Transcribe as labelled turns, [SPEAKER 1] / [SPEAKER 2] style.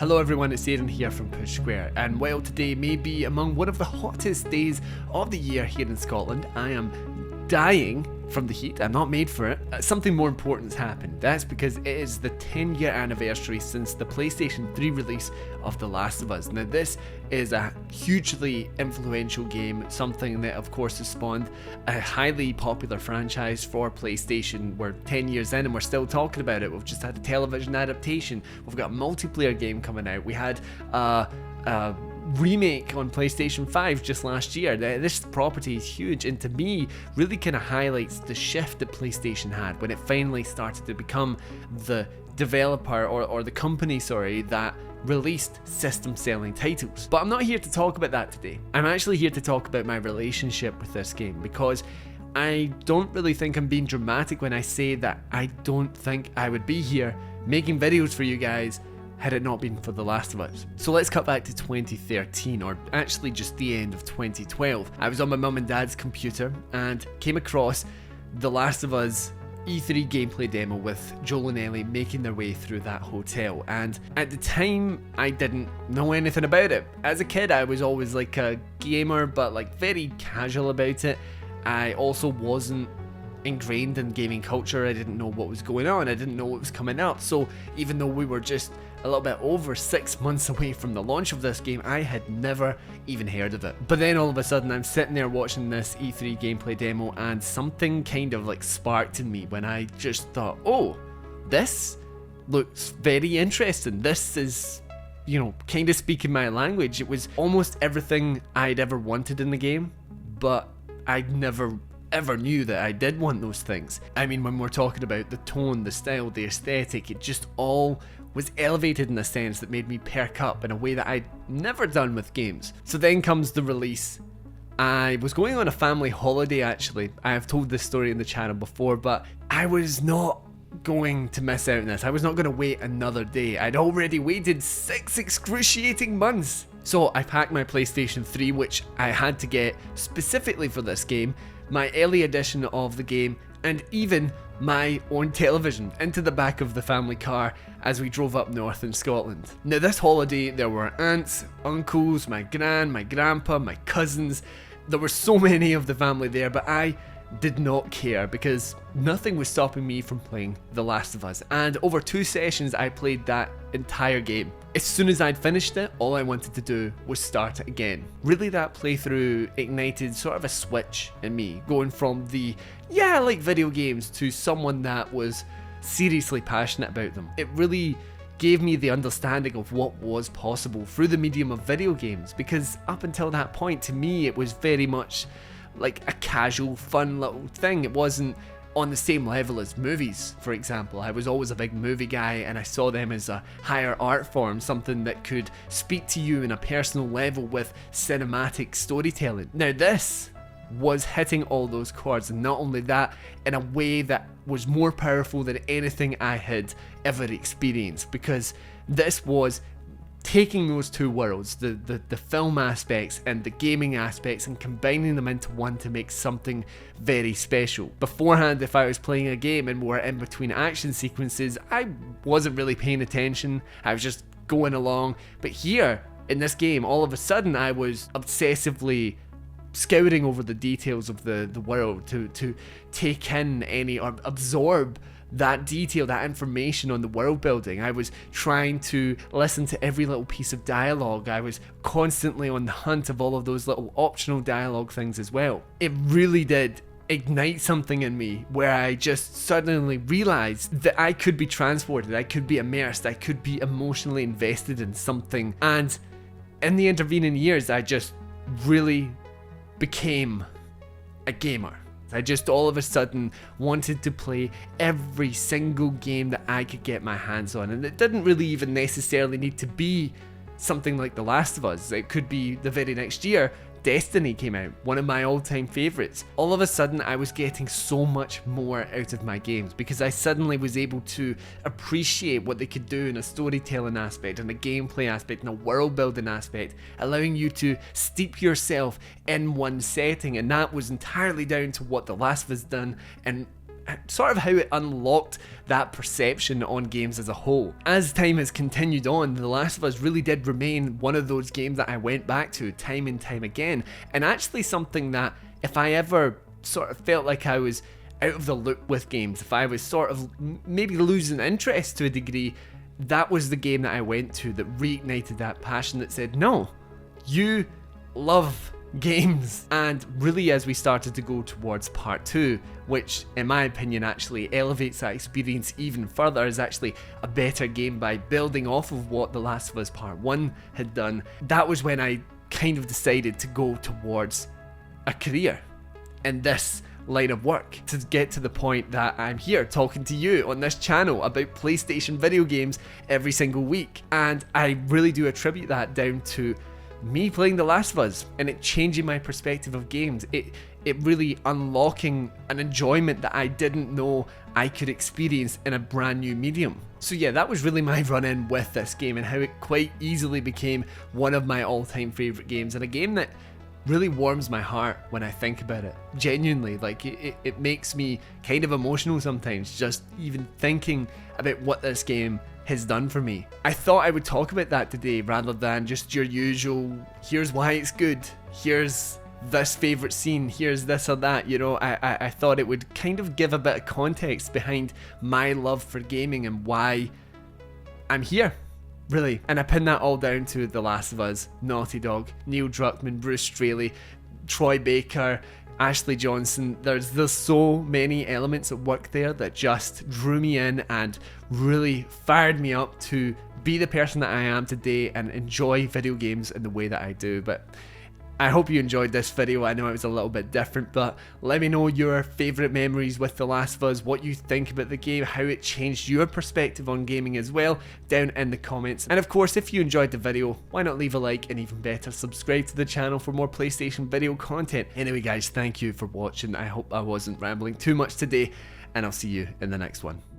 [SPEAKER 1] Hello everyone, it's Aaron here from Push Square, and while today may be among one of the hottest days of the year here in Scotland, I am dying from the heat. I'm not made for it. Something more important has happened. That's because it is the 10-year anniversary since the PlayStation 3 release of The Last of Us. Now this is a hugely influential game, something that of course has spawned a highly popular franchise for PlayStation. We're 10 years in and we're still talking about it. We've just had a television adaptation, we've got a multiplayer game coming out, we had a remake on PlayStation 5 just last year. This property is huge, and to me really kind of highlights the shift that PlayStation had when it finally started to become the developer or the company, that released system selling titles. But I'm not here to talk about that today. I'm actually here to talk about my relationship with this game, because I don't really think I'm being dramatic when I say that I don't think I would be here making videos for you guys had it not been for The Last of Us. So let's cut back to 2013, or actually just the end of 2012. I was on my mum and dad's computer and came across The Last of Us E3 gameplay demo with Joel and Ellie making their way through that hotel, and at the time I didn't know anything about it. As a kid I was always like a gamer, but like very casual about it. I also wasn't ingrained in gaming culture. I didn't know what was going on, I didn't know what was coming up, so even though we were just a little bit over 6 months away from the launch of this game, I had never even heard of it. But then all of a sudden I'm sitting there watching this E3 gameplay demo, and something kind of like sparked in me when I just thought, oh, this looks very interesting. This is, kind of speaking my language. It was almost everything I'd ever wanted in the game, but I'd never ever knew that I did want those things. I mean, when we're talking about the tone, the style, the aesthetic, it just all was elevated in a sense that made me perk up in a way that I'd never done with games. So then comes the release. I was going on a family holiday actually. I have told this story in the channel before, but I was not going to miss out on this. I was not going to wait another day. I'd already waited 6 excruciating months. So I packed my PlayStation 3, which I had to get specifically for this game, my early edition of the game, and even my own television into the back of the family car as we drove up north in Scotland. Now this holiday there were aunts, uncles, my gran, my grandpa, my cousins. There were so many of the family there, but I did not care because nothing was stopping me from playing The Last of Us, and over 2 sessions I played that entire game. As soon as I'd finished it, all I wanted to do was start it again. Really, that playthrough ignited sort of a switch in me, going from the I like video games to someone that was seriously passionate about them. It really gave me the understanding of what was possible through the medium of video games, because up until that point to me it was very much like a casual, fun little thing. It wasn't on the same level as movies, for example. I was always a big movie guy, and I saw them as a higher art form, something that could speak to you on a personal level with cinematic storytelling. Now this was hitting all those chords, and not only that, in a way that was more powerful than anything I had ever experienced, because this was taking those two worlds, the film aspects and the gaming aspects, and combining them into one to make something very special. Beforehand, if I was playing a game and we were in between action sequences, I wasn't really paying attention, I was just going along. But here, in this game, all of a sudden I was obsessively scouring over the details of the world to take in any, or absorb that detail, that information on the world building. I was trying to listen to every little piece of dialogue. I was constantly on the hunt of all of those little optional dialogue things as well. It really did ignite something in me where I just suddenly realized that I could be transported, I could be immersed, I could be emotionally invested in something. And in the intervening years, I just really became a gamer. I just all of a sudden wanted to play every single game that I could get my hands on, and it didn't really even necessarily need to be something like The Last of Us. It could be the very next year Destiny came out, one of my all-time favourites. All of a sudden I was getting so much more out of my games because I suddenly was able to appreciate what they could do in a storytelling aspect, and a gameplay aspect, and a world building aspect, allowing you to steep yourself in one setting. And that was entirely down to what The Last of Us done, and sort of how it unlocked that perception on games as a whole. As time has continued on, The Last of Us really did remain one of those games that I went back to time and time again, and actually something that if I ever sort of felt like I was out of the loop with games, if I was sort of maybe losing interest to a degree, that was the game that I went to that reignited that passion, that said, no, you love games. And really, as we started to go towards part 2, which in my opinion actually elevates that experience even further, is actually a better game by building off of what The Last of Us Part 1 had done, that was when I kind of decided to go towards a career in this line of work, to get to the point that I'm here talking to you on this channel about PlayStation video games every single week. And I really do attribute that down to me playing The Last of Us and it changing my perspective of games, it really unlocking an enjoyment that I didn't know I could experience in a brand new medium. So yeah, that was really my run-in with this game and how it quite easily became one of my all-time favourite games, and a game that really warms my heart when I think about it. Genuinely, like it makes me kind of emotional sometimes, just even thinking about what this game has done for me. I thought I would talk about that today rather than just your usual, here's why it's good, here's this favourite scene, here's this or that, you know. I thought it would kind of give a bit of context behind my love for gaming and why I'm here, really. And I pin that all down to The Last of Us, Naughty Dog, Neil Druckmann, Bruce Straley, Troy Baker, Ashley Johnson. There's so many elements at work there that just drew me in and really fired me up to be the person that I am today and enjoy video games in the way that I do. But I hope you enjoyed this video. I know it was a little bit different, but let me know your favourite memories with The Last of Us, what you think about the game, how it changed your perspective on gaming as well, down in the comments. And of course, if you enjoyed the video, why not leave a like, and even better, subscribe to the channel for more PlayStation video content. Anyway guys, thank you for watching. I hope I wasn't rambling too much today, and I'll see you in the next one.